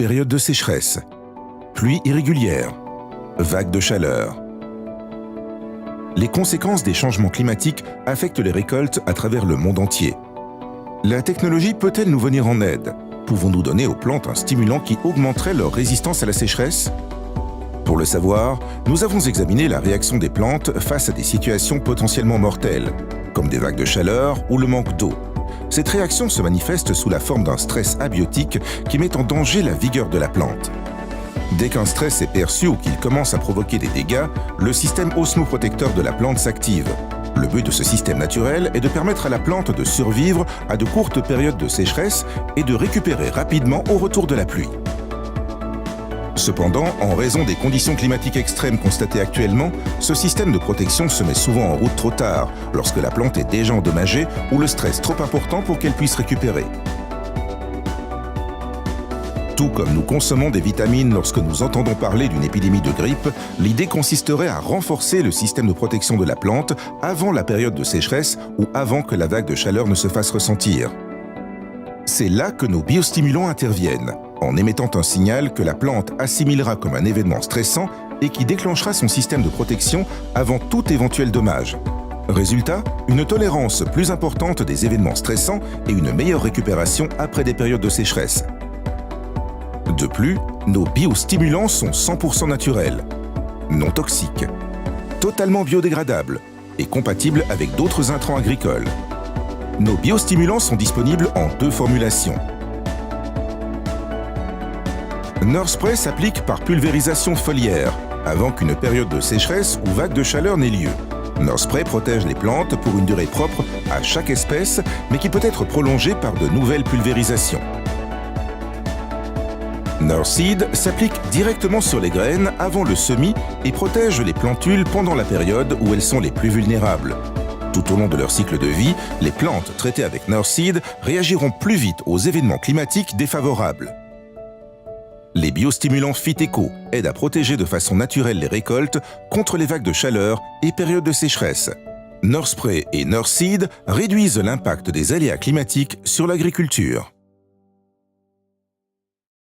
période de sécheresse, pluie irrégulière, vagues de chaleur. Les conséquences des changements climatiques affectent les récoltes à travers le monde entier. La technologie peut-elle nous venir en aide? Pouvons-nous donner aux plantes un stimulant qui augmenterait leur résistance à la sécheresse? Pour le savoir, nous avons examiné la réaction des plantes face à des situations potentiellement mortelles, comme des vagues de chaleur ou le manque d'eau. Cette réaction se manifeste sous la forme d'un stress abiotique qui met en danger la vigueur de la plante. Dès qu'un stress est perçu ou qu'il commence à provoquer des dégâts, le système osmoprotecteur de la plante s'active. Le but de ce système naturel est de permettre à la plante de survivre à de courtes périodes de sécheresse et de récupérer rapidement au retour de la pluie. Cependant, en raison des conditions climatiques extrêmes constatées actuellement, ce système de protection se met souvent en route trop tard, lorsque la plante est déjà endommagée ou le stress trop important pour qu'elle puisse récupérer. Tout comme nous consommons des vitamines lorsque nous entendons parler d'une épidémie de grippe, l'idée consisterait à renforcer le système de protection de la plante avant la période de sécheresse ou avant que la vague de chaleur ne se fasse ressentir. C'est là que nos biostimulants interviennent, en émettant un signal que la plante assimilera comme un événement stressant et qui déclenchera son système de protection avant tout éventuel dommage. Résultat, une tolérance plus importante des événements stressants et une meilleure récupération après des périodes de sécheresse. De plus, nos biostimulants sont 100% naturels, non toxiques, totalement biodégradables et compatibles avec d'autres intrants agricoles. Nos biostimulants sont disponibles en 2 formulations. Nurspray s'applique par pulvérisation foliaire, avant qu'une période de sécheresse ou vague de chaleur n'ait lieu. Nurspray protège les plantes pour une durée propre à chaque espèce, mais qui peut être prolongée par de nouvelles pulvérisations. Nurseed s'applique directement sur les graines avant le semis et protège les plantules pendant la période où elles sont les plus vulnérables. Tout au long de leur cycle de vie, les plantes traitées avec Nurseed réagiront plus vite aux événements climatiques défavorables. Les biostimulants Phyteco aident à protéger de façon naturelle les récoltes contre les vagues de chaleur et périodes de sécheresse. Nurspray et Nurseed réduisent l'impact des aléas climatiques sur l'agriculture.